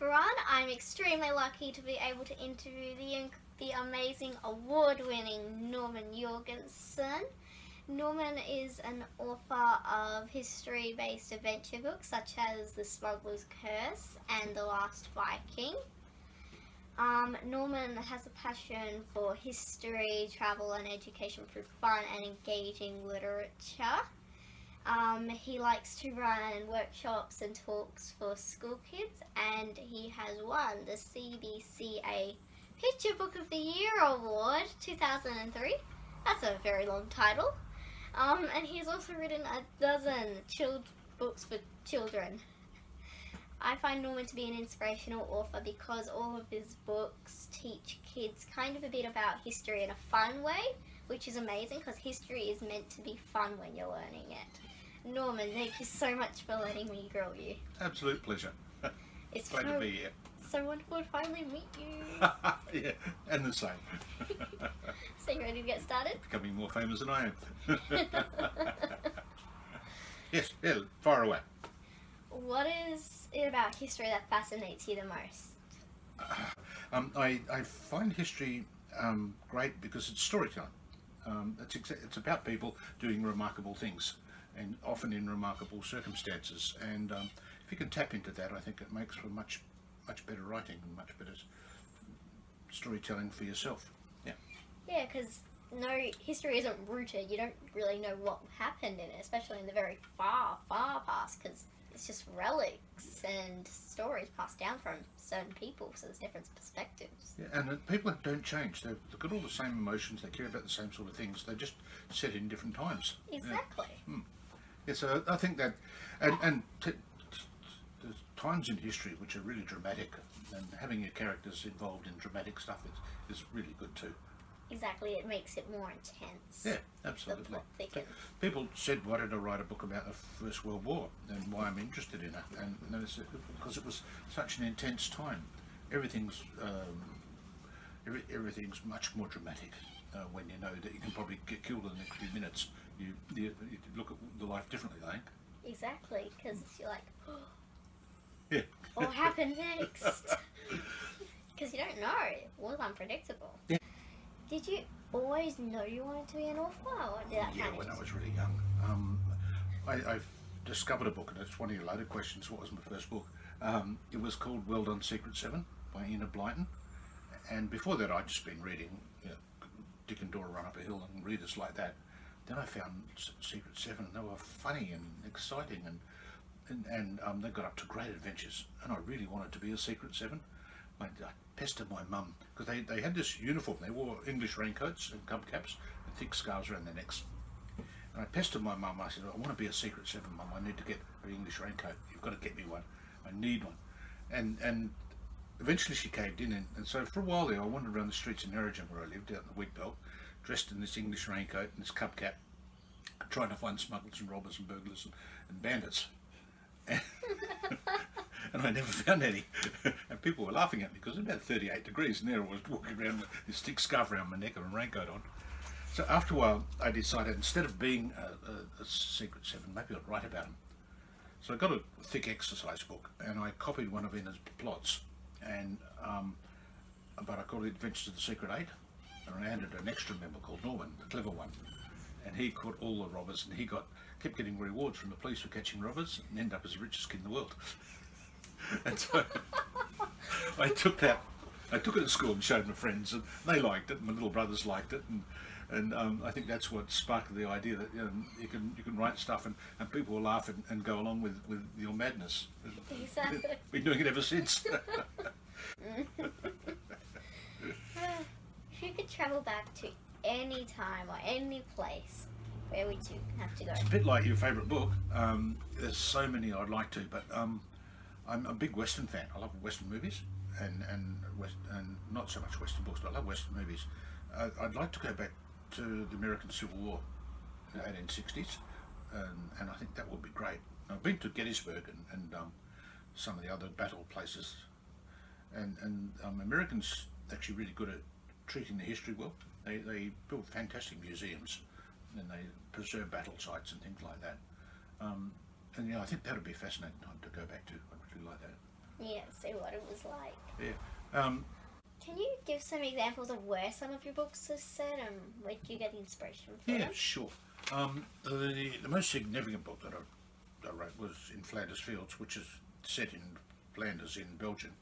everyone. I'm extremely lucky to be able to interview the amazing award-winning Norman Jorgensen. Norman is an author of history-based adventure books such as The Smugglers Curse and The Last Viking. Norman has a passion for history, travel and education through fun and engaging literature. He likes to run workshops and talks for school kids, and he has won the CBCA Picture Book of the Year Award 2003. That's a very long title. And he's also written a dozen books for children. I find Norman to be an inspirational author because all of his books teach kids kind of a bit about history in a fun way, which is amazing because history is meant to be fun when you're learning it. Norman, thank you so much for letting me grill you. Absolute pleasure. It's glad to be here. So wonderful to finally meet you. Yeah, and the same. So you ready to get started? Becoming more famous than I am. Yes, yeah, fire away. What is it about history that fascinates you the most? I find history great because it's storytelling. It's about people doing remarkable things, and often in remarkable circumstances. And if you can tap into that, I think it makes for much better writing and much better storytelling for yourself. Yeah. Yeah, because history isn't rooted. You don't really know what happened in it, especially in the very far past, because it's just relics and stories passed down from certain people, so there's different perspectives. Yeah, and people don't change. They've got all the same emotions. They care about the same sort of things. They're just set in different times. Exactly. Yeah. Yeah, so I think that, there's times in history which are really dramatic, and having your characters involved in dramatic stuff is really good too. Exactly, it makes it more intense. Yeah, absolutely. The plot thickens. People said, why did I write a book about the First World War and why I'm interested in it? And it's because it was such an intense time. Everything's much more dramatic when you know that you can probably get killed in the next few minutes. You look at the life differently, I think. Exactly, because you're like, yeah. What will happen next? Because you don't know. It was unpredictable. Yeah. Did you always know you wanted to be an author, or did that when I was really young. I've discovered a book, and it's one of your loaded questions. What was my first book? It was called Well Done Secret 7 by Enid Blyton. And before that, I'd just been reading Dick and Dora Run Up a Hill and readers like that. Then I found Secret 7, and they were funny and exciting, and they got up to great adventures. And I really wanted to be a Secret 7. I pestered my mum because they had this uniform. They wore English raincoats and cub caps and thick scarves around their necks. And I pestered my mum. I said, I want to be a Secret 7, Mum. I need to get an English raincoat. You've got to get me one. I need one. And eventually she caved in. And so for a while there, I wandered around the streets in Narrogin where I lived, out in the wheat belt, dressed in this English raincoat and this cub cap, trying to find smugglers and robbers and burglars and bandits. And I never found any. And people were laughing at me because it was about 38 degrees, and there I was walking around with this thick scarf around my neck and a raincoat on. So after a while, I decided instead of being a Secret 7, maybe I'd write about them. So I got a thick exercise book, and I copied one of Enid's plots, and but I called it Adventures of the Secret 8, and I added an extra member called Norman, the clever one, and he caught all the robbers, and he kept getting rewards from the police for catching robbers, and ended up as the richest kid in the world. And so I took it to school and showed my friends, and they liked it, and my little brothers liked it, and I think that's what sparked the idea that you can write stuff and people will laugh and go along with your madness. Exactly. Been doing it ever since. If you could travel back to any time or any place, where would you have to go? It's a bit like your favourite book. There's so many I'd like to, but I'm a big Western fan. I love Western movies and not so much Western books, but I love Western movies. I'd like to go back to the American Civil War in the 1860s, and I think that would be great. I've been to Gettysburg and some of the other battle places, and Americans are actually really good at treating the history well. They build fantastic museums, and they preserve battle sites and things like that. And I think that would be a fascinating time to go back to. I'd really like that. Yes, see what it was like. Yeah. Can you give some examples of where some of your books are set and where do you get the inspiration for Yeah, them? sure. The most significant book that I wrote was in Flanders Fields, which is set in Flanders in Belgium.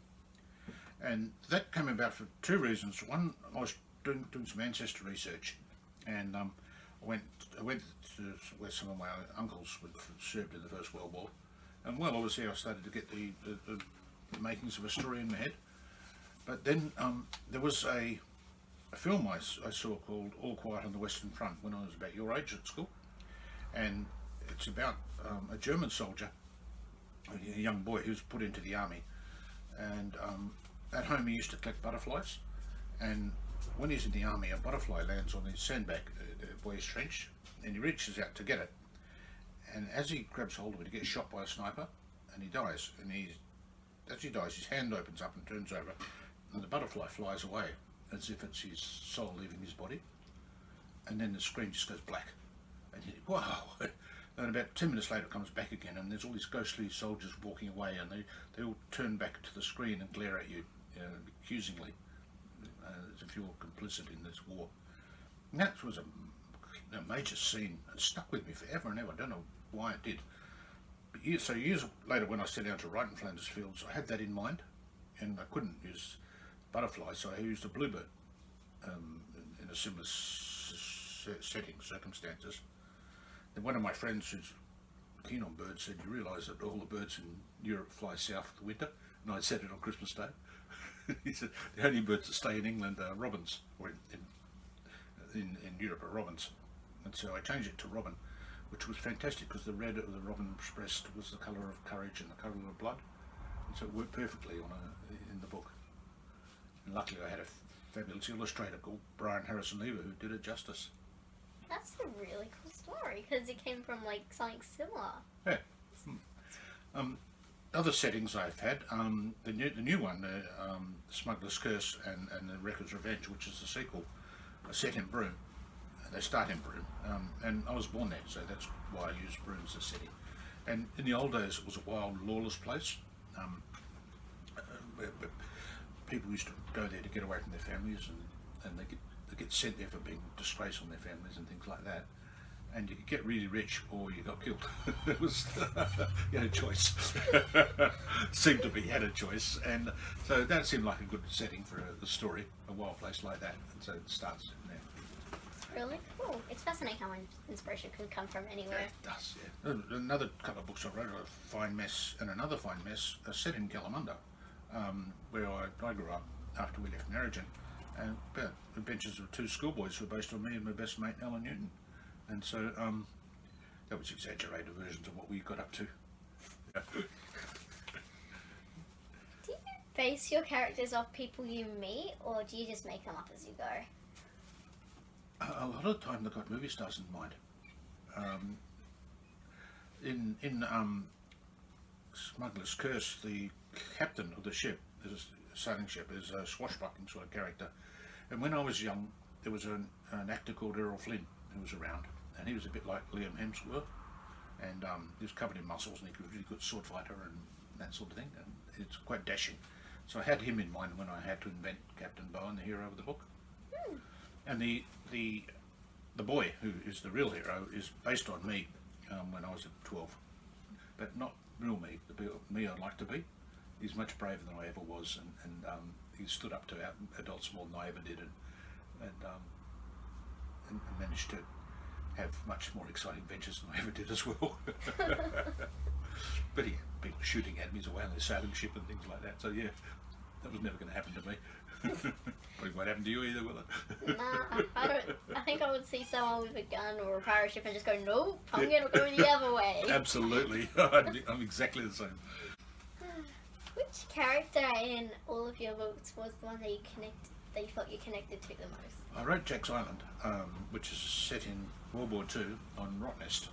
And that came about for two reasons. One, I was doing some ancestor research, and I went to where some of my uncles served in the First World War. And while I was there, I started to get the makings of a story in my head. But then there was a film I saw called All Quiet on the Western Front when I was about your age at school. And it's about a German soldier, a young boy who's put into the army. And at home he used to collect butterflies. And when he's in the army, a butterfly lands on his sandbag by his trench, and he reaches out to get it. And as he grabs hold of it, he gets shot by a sniper, and he dies. And as he dies, his hand opens up and turns over, and the butterfly flies away as if it's his soul leaving his body. And then the screen just goes black. And you think, wow. And about 10 minutes later it comes back again, and there's all these ghostly soldiers walking away, and they all turn back to the screen and glare at you, accusingly, as if you're complicit in this war. And that was a major scene. It stuck with me forever and ever. I don't know why it did. But years later, when I set out to write in Flanders Fields, I had that in mind, and I couldn't use butterflies, so I used a bluebird in a similar setting, circumstances. And one of my friends who's keen on birds said, "You realise that all the birds in Europe fly south for the winter?" And I said it on Christmas Day. He said, "The only birds that stay in England are robins, or in Europe are robins." And so I changed it to robin, which was fantastic because the red of the robin's breast was the colour of courage and the colour of blood. And so it worked perfectly in the book. And luckily I had a fabulous illustrator called Brian Harrison-Lever who did it justice. That's a really cool story because it came from like something similar. Yeah. Other settings I've had, the new one, Smugglers' Curse and the Record's Revenge, which is the sequel, are set in Broome. They start in Broome, and I was born there, so that's why I use Broome as a setting. And in the old days, it was a wild, lawless place, where people used to go there to get away from their families, and they get sent there for being disgrace on their families and things like that. And you could get really rich or you got killed. It was you had a choice. Seemed to be had a choice, and so that seemed like a good setting for a story, a wild place like that. And so it starts in there. It's really cool. It's fascinating how inspiration can come from anywhere. It does, yeah. Another couple of books I wrote, A Fine Mess and Another Fine Mess, are set in Kalamunda, where I grew up after we left Narrogin, and about adventures of two schoolboys who were based on me and my best mate Alan Newton. And so that was exaggerated versions of what we got up to. Do you base your characters off people you meet, or do you just make them up as you go? A lot of the time they've got movie stars in mind. In Smuggler's Curse, the captain of the ship, a sailing ship, is a swashbuckling sort of character. And when I was young, there was an actor called Errol Flynn who was around. And he was a bit like Liam Hemsworth, and he was covered in muscles, and he was a really good sword fighter and that sort of thing, and it's quite dashing. So I had him in mind when I had to invent Captain Bowen, the hero of the book. And the boy who is the real hero is based on me when I was 12, but not real me, the me I'd like to be. He's much braver than I ever was, and he stood up to adults more than I ever did, and managed to have much more exciting ventures than I ever did as well. But yeah, people shooting at me around their sailing ship and things like that. So yeah, that was never going to happen to me. Probably won't happen to you either, will it? Nah, I don't. I think I would see someone with a gun or a pirate ship and just go, nope, I'm going to go the other way. Absolutely. I'm exactly the same. Which character in all of your books was the one that you felt you connected to the most? I wrote Jack's Island, which is set in World War II on Rottnest,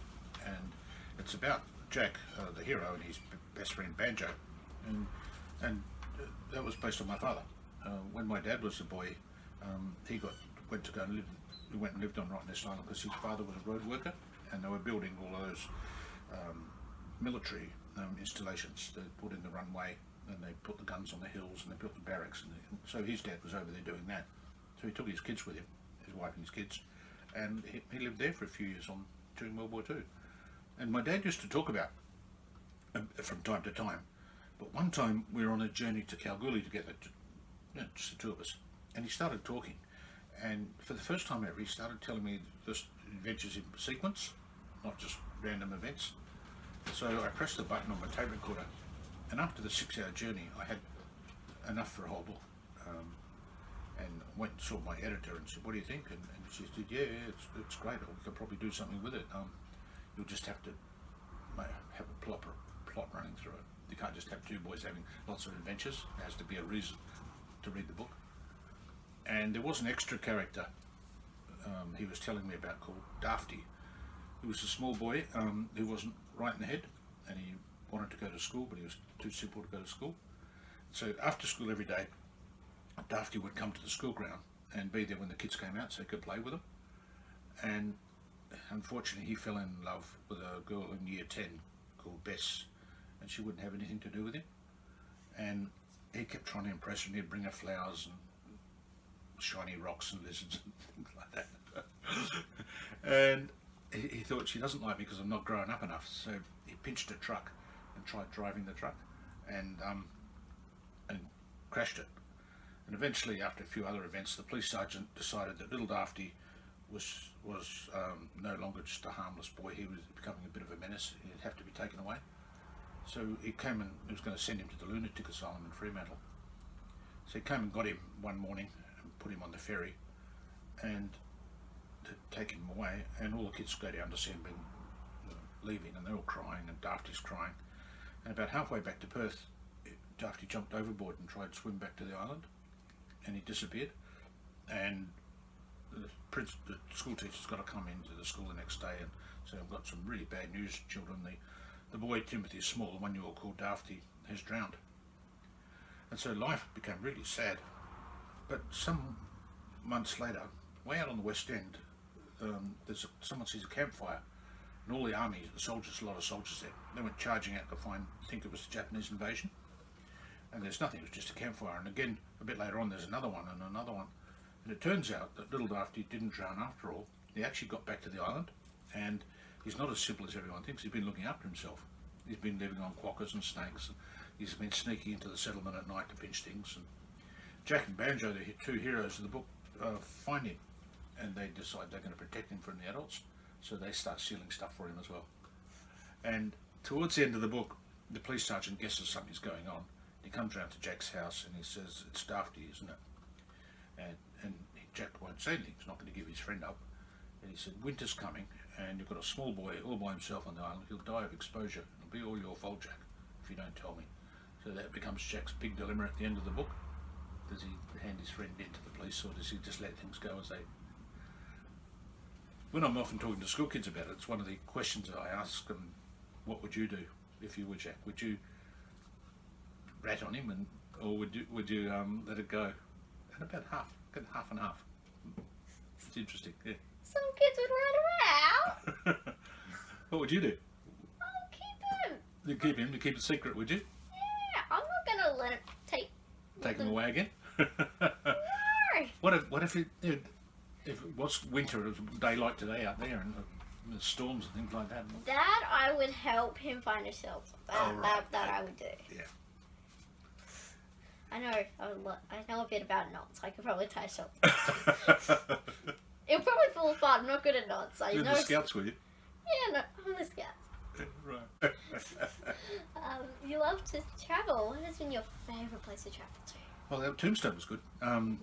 and it's about Jack, the hero, and his best friend Banjo, and that was based on my father. When my dad was a boy, he went to go and live. We went and lived on Rottnest Island because his father was a road worker, and they were building all those military installations that put in the runway and they put the guns on the hills and they built the barracks, and so his dad was over there doing that. So he took his kids with him, his wife and his kids, and he lived there for a few years during World War II. And my dad used to talk about from time to time. But one time we were on a journey to Kalgoorlie together, just the two of us, and he started talking. And for the first time ever, he started telling me this adventures in sequence, not just random events. So I pressed the button on my tape recorder, and after the 6-hour journey, I had enough for a whole book. And went and saw my editor and said, "What do you think?" And she said, "Yeah, it's great. We could probably do something with it. You'll just have to have a proper plot running through it. You can't just have two boys having lots of adventures. There has to be a reason to read the book." And there was an extra character he was telling me about called Dafty. He was a small boy who wasn't right in the head, and he wanted to go to school, but he was too simple to go to school. So after school every day, Dafty would come to the school ground and be there when the kids came out so he could play with them. And unfortunately he fell in love with a girl in year 10 called Bess, and she wouldn't have anything to do with him. And he kept trying to impress her, and he'd bring her flowers and shiny rocks and lizards and things like that. And he thought, she doesn't like me because I'm not growing up enough. So he pinched a truck and tried driving the truck and crashed it. And eventually, after a few other events, the police sergeant decided that little Dafty was no longer just a harmless boy. He was becoming a bit of a menace. He'd have to be taken away. So he came and he was going to send him to the lunatic asylum in Fremantle. So he came and got him one morning and put him on the ferry and to take him away. And all the kids go down to see him leaving, and they're all crying, and Dafty's crying. And about halfway back to Perth, Dafty jumped overboard and tried to swim back to the island, and he disappeared. And the school teacher's got to come into the school the next day and say, "I've got some really bad news, children. The boy Timothy is small, the 1-year-old called Dafty, has drowned." And so life became really sad. But some months later, way out on the West End, someone sees a campfire, and all the army, a lot of soldiers there. They went charging out to think it was the Japanese invasion. And there's nothing, it was just a campfire. And again, a bit later on, there's another one and another one. And it turns out that little Dafty didn't drown after all. He actually got back to the island, and he's not as simple as everyone thinks. He's been looking after himself. He's been living on quokkas and snakes, and he's been sneaking into the settlement at night to pinch things. And Jack and Banjo, the two heroes of the book, find him, and they decide they're going to protect him from the adults. So they start stealing stuff for him as well. And towards the end of the book, the police sergeant guesses something's going on. He comes round to Jack's house and he says, "It's Dafty, isn't it?" And Jack won't say anything. He's not going to give his friend up. And he said, "Winter's coming, and you've got a small boy all by himself on the island. He'll die of exposure. It'll be all your fault, Jack, if you don't tell me." So that becomes Jack's big dilemma at the end of the book. Does he hand his friend into the police, or does he just let things go as they... When I'm often talking to school kids about it, it's one of the questions that I ask them: what would you do if you were Jack? Would you rat on him, or would you let it go? And about half and half. It's interesting, yeah. Some kids would run around. What would you do? I'll keep him. You'd keep him, to keep it secret, would you? Yeah, I'm not going to let him Take him away again? No. What if it was winter, it was a day like today out there, and the storms and things like that? That I would help him find a shelter. That I would do. Yeah. I know a bit about knots. I could probably tie a shelter. It'll probably fall apart. I'm not good at knots. You're the Scouts, were you? Yeah, no, I'm the Scouts. Right. You love to travel. What has been your favourite place to travel to? Well, Tombstone was good. I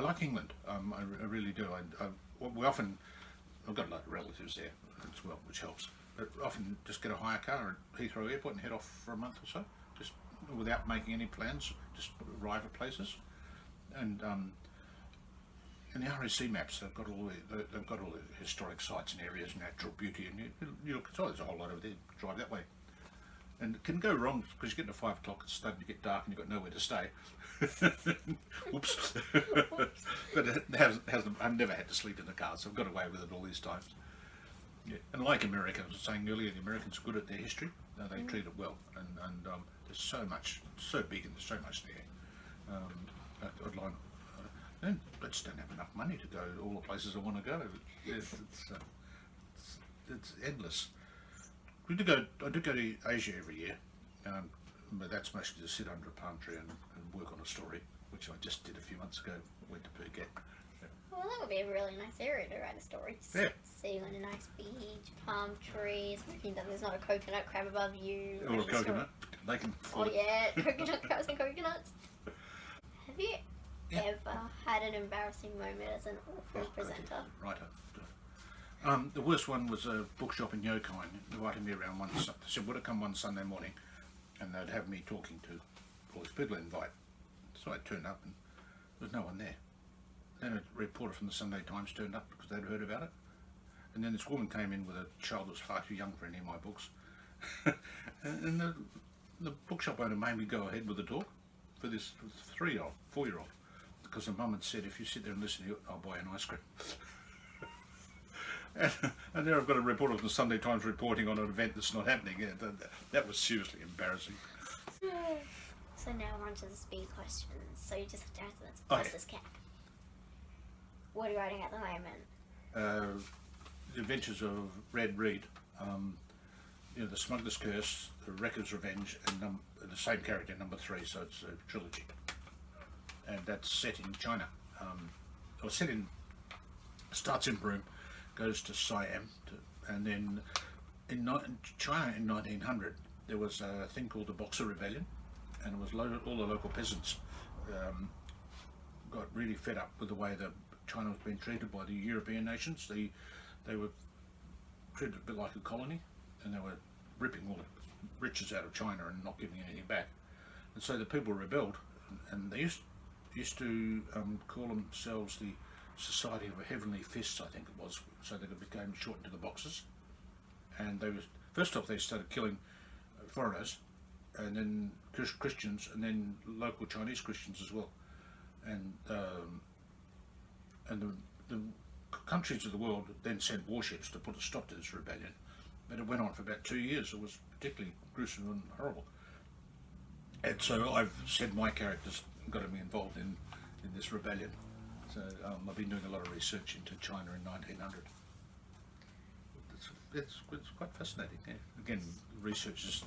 like England. I really do. I've got a lot of relatives there as well, which helps. But often just get a hire car at Heathrow Airport and head off for a month or so, just without making any plans. Just arrive at places, and in the RAC maps they've got all the historic sites and areas, natural beauty, and you look. Oh, there's a whole lot over there. Drive that way. And it can go wrong because you get to 5 o'clock, it's starting to get dark, and you've got nowhere to stay. Oops. But I've never had to sleep in the car, so I've got away with it all these times. Yeah. And like America, I was saying earlier, the Americans are good at their history. They treat it well, and There's so big, and there's so much there. I'd like. I just don't have enough money to go to all the places I want to go. It's endless. I do go to Asia every year, but that's mostly to sit under a palm tree and work on a story, which I just did a few months ago. Went to Phuket. Well, that would be a really nice area to write a story. Just Yeah. sitting on a nice beach, palm trees, hoping that there's not a coconut crab above you. Or a coconut. They can fall. Oh yeah, coconut crabs and coconuts. Have you ever had an embarrassing moment as an awful presenter? Right. The worst one was a bookshop in Yokai. They invited me around they said, would I come one Sunday morning, and they'd have me talking to all these people they'd invite. So I turned up, and there was no one there. Then a reporter from the Sunday Times turned up because they'd heard about it. And then this woman came in with a child that was far too young for any of my books. and the bookshop owner made me go ahead with the talk for this 3-year-old, 4-year-old. Because the mum had said, if you sit there and listen to it, I'll buy an ice cream. and there I've got a reporter from the Sunday Times reporting on an event that's not happening. That was seriously embarrassing. So now we're on to the speed questions. So you just have to answer this Okay. fast as can. What are you writing at the moment? The Adventures of Red Reed, the Smugglers' Curse, the Wrecker's Revenge, and the same character, number 3, so it's a trilogy. And that's set in China. Starts in Broome, goes to Siam, and then in China in 1900 there was a thing called the Boxer Rebellion, and it was all the local peasants got really fed up with the way that China was being treated by the European nations. They were treated a bit like a colony, and they were ripping all the riches out of China and not giving anything back. And so the people rebelled, and they used to call themselves the Society of Heavenly Fists, I think it was, so they became shortened to the Boxers. And first off they started killing foreigners, and then Christians, and then local Chinese Christians as well. And the countries of the world then sent warships to put a stop to this rebellion. But it went on for about 2 years. It was particularly gruesome and horrible. And so I've said my characters got to be involved in this rebellion. So I've been doing a lot of research into China in 1900. It's quite fascinating. Yeah. Again, research is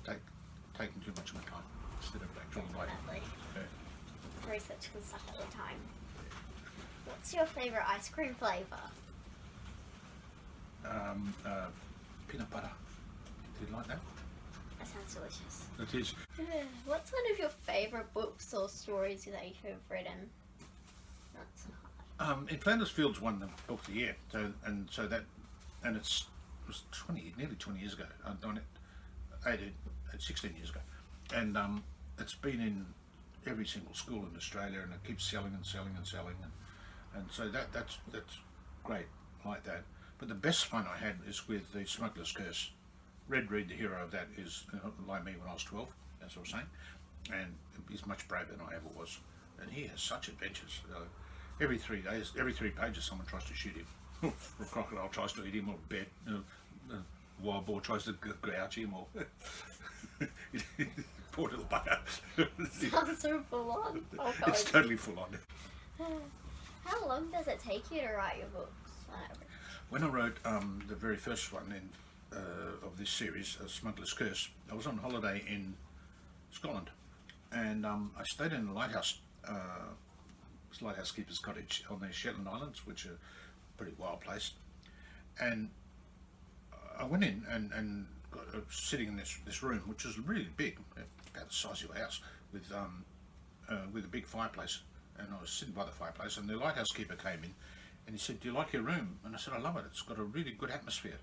taking too much of my time instead of actually writing. Definitely. Yeah. Research can suck all the time. What's your favourite ice cream flavour? Peanut butter. Do you like that? That sounds delicious. It is. What's one of your favourite books or stories that you have written? That's hard. In Flanders Fields won the book of the year, it was nearly 20 years ago. I've done it 16 years ago, and it's been in every single school in Australia, and it keeps selling and selling and selling, and so that's great. I like that. But the best fun I had is with the Smugglers' Curse. Red Reed, the hero of that, is like me when I was 12, as I was saying, and he's much braver than I ever was, and he has such adventures. Every 3 pages someone tries to shoot him, or a crocodile tries to eat him, or a wild boar tries to gouge him, or poor little bugger. Sounds so full on. Oh, God. It's totally full on. How long does it take you to write your books on average? When I wrote the very first one of this series, Smuggler's Curse, I was on holiday in Scotland, and I stayed in a lighthouse, lighthouse keeper's cottage on the Shetland Islands, which are a pretty wild place. And I went in and got, sitting in this room, which was really big, about the size of your house, with a big fireplace. And I was sitting by the fireplace, and the lighthouse keeper came in, and he said, "Do you like your room?" And I said, "I love it. It's got a really good atmosphere."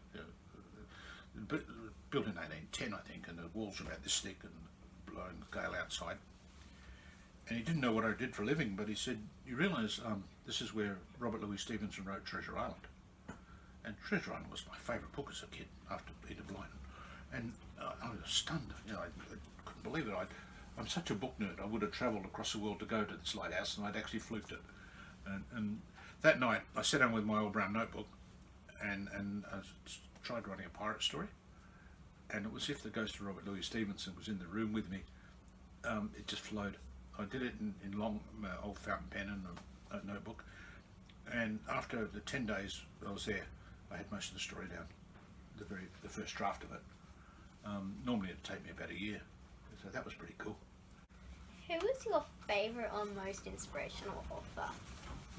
Built in 1810, I think, and the walls are about this thick and blowing the gale outside. And he didn't know what I did for a living, but he said, "You realise this is where Robert Louis Stevenson wrote Treasure Island." And Treasure Island was my favourite book as a kid, after Peter Blyton. And I was stunned. I couldn't believe it. I'm such a book nerd. I would have travelled across the world to go to this lighthouse, and I'd actually fluked it. And that night, I sat down with my old brown notebook, and I tried writing a pirate story. And it was as if the ghost of Robert Louis Stevenson was in the room with me, it just flowed. I did it in long old fountain pen and a notebook, and after the 10 days I was there, I had most of the story down, the first draft of it. Normally it'd take me about a year, so that was pretty cool. Who was your favourite or most inspirational author?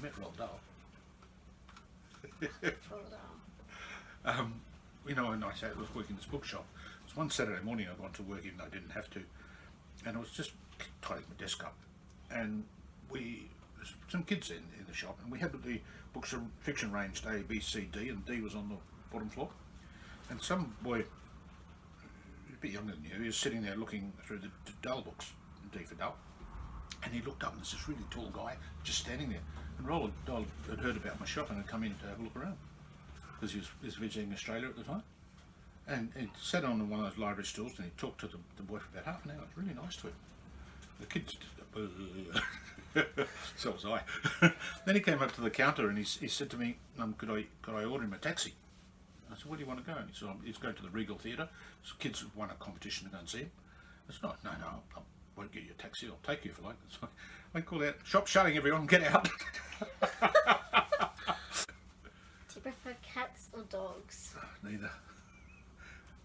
Met Roald Dahl. Roald Dahl. You know, and I was working in this bookshop. It was one Saturday morning I went to work even though I didn't have to, and I was just tidying my desk up, and some kids in the shop, and we had the books of fiction ranged A, B, C, D, and D was on the bottom floor, and some boy, a bit younger than you, he was sitting there looking through the Dahl books, D for Dahl, and he looked up and there's this really tall guy just standing there, and Roald Dahl had heard about my shop and had come in to have a look around, because he was visiting Australia at the time, and he sat on one of those library stools and he talked to the boy for about half an hour. It was really nice to him. The kid so was I. Then he came up to the counter and he said to me, could I order him a taxi? I said, where do you want to go? And he said, he's going to the Regal Theatre. So kids have won a competition to go and see him. I said, no, I won't get you a taxi, I'll take you if you like. So I call out, shop shutting everyone, get out. Do you prefer cats or dogs? Neither.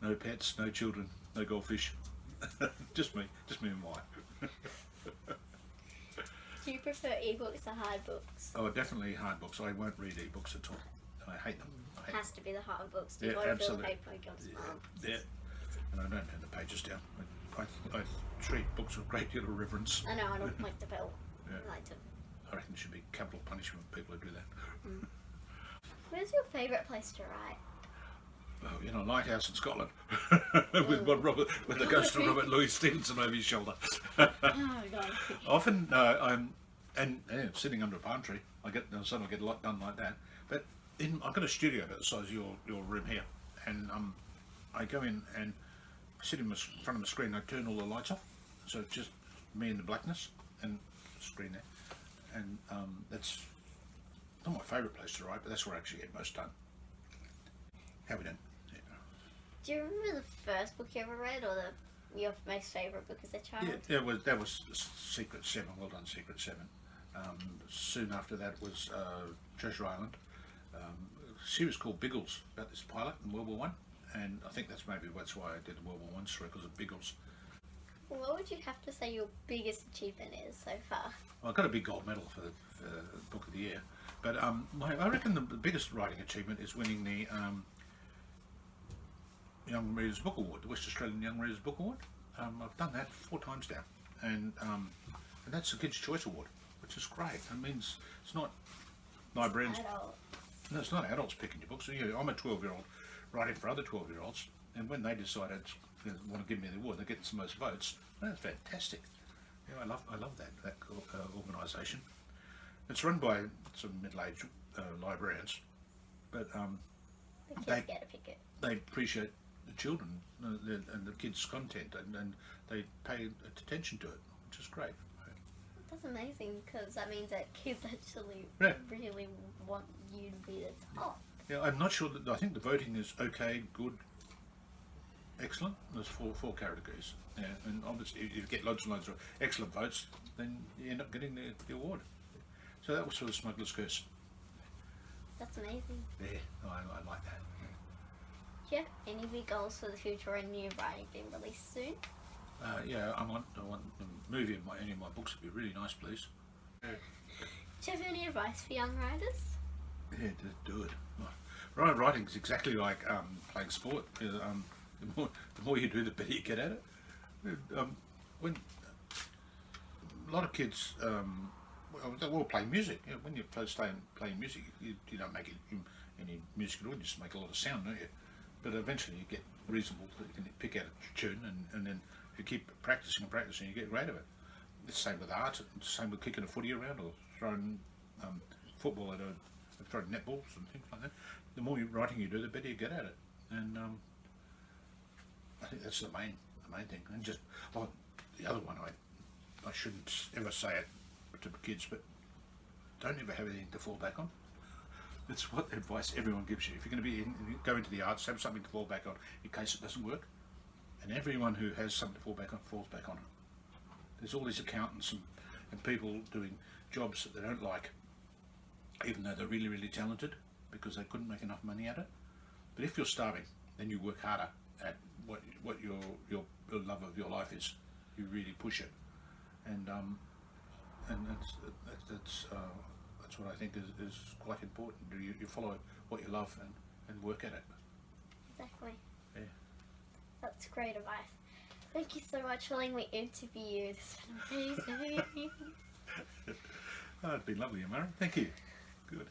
No pets, no children, no goldfish. just me and my wife. Do you prefer ebooks or hard books? Oh, definitely hard books. I won't read ebooks at all. I hate them. It has to be the hard books. Do Yeah, you want to feel absolutely. paper against Yeah, and I don't turn the pages down. I treat books with a great deal of reverence. I know, I don't like the bell. Yeah. I like to. I reckon there should be capital punishment for people who do that. Where's your favourite place to write? Oh, in a lighthouse in Scotland with the ghost of Robert Louis Stevenson over his shoulder. Oh God. Often, and sitting under a palm tree, suddenly I get a lot done like that. But I've got a studio about the size of your room here, and I go in and sit in front of the screen. I turn all the lights off, so it's just me in the blackness and the screen there, and that's not my favourite place to write, but that's where I actually get most done. How we doing? Yeah. Do you remember the first book you ever read, or your most favourite book as a child? Yeah, that was Secret 7. Well done, Secret 7. Soon after that was Treasure Island. A series called Biggles about this pilot in World War One, and I think that's why I did the World War One story, because of Biggles. What would you have to say your biggest achievement is so far? Well, I got a big gold medal for the Book of the Year, but I reckon the biggest writing achievement is winning the Young Readers Book Award, the West Australian Young Readers Book Award. I've done that 4 times now, and that's the Kids' Choice Award, which is great. It means it's not librarians. No, it's not adults picking your books. I'm a 12-year-old writing for other 12-year-olds, and when they decided they want to give me the award, they're getting the most votes. That's fantastic. I love that organisation. It's run by some middle-aged librarians, but The kids get to pick it. they appreciate the children and the kids' content, and they pay attention to it, which is great. That's amazing, because that means that kids actually Yeah. really want you to be the top. Yeah, I'm not sure I think the voting is okay, good, excellent. There's four categories. Yeah, and obviously if you get loads and loads of excellent votes, then you end up getting the award. So that was for the Smugglers Curse. That's amazing. Yeah, I like that. Do you have any big goals for the future, or any new writing being released soon? Yeah, I want the movie of any of my books to be really nice, please. Do you have any advice for young writers? Yeah, do it. Writing is exactly like playing sport. The more you do, the better you get at it. When a lot of kids, they're all playing music. When you playing music, you don't make any music at all. You just make a lot of sound, don't you? But eventually you get reasonable. You can pick out a tune, and then if you keep practicing, you get great at it. It's the same with art. It's the same with kicking a footy around or throwing football throwing netballs and things like that. The more writing you do, the better you get at it. And I think that's the main thing. And just the other one, I shouldn't ever say it to kids, but don't ever have anything to fall back on. That's what advice everyone gives you. If you're going to go into the arts, have something to fall back on in case it doesn't work. And everyone who has something to fall back on falls back on it. there's all these accountants and people doing jobs that they don't like, even though they're really, really talented, because they couldn't make enough money at it. But if you're starving, then you work harder at what your love of your life is. You really push it, and that's what I think is quite important. You follow what you love and work at it. Exactly. Yeah. That's great advice. Thank you so much for letting me interview you. This has been amazing. Oh, it's been lovely, Amara. Thank you. Good.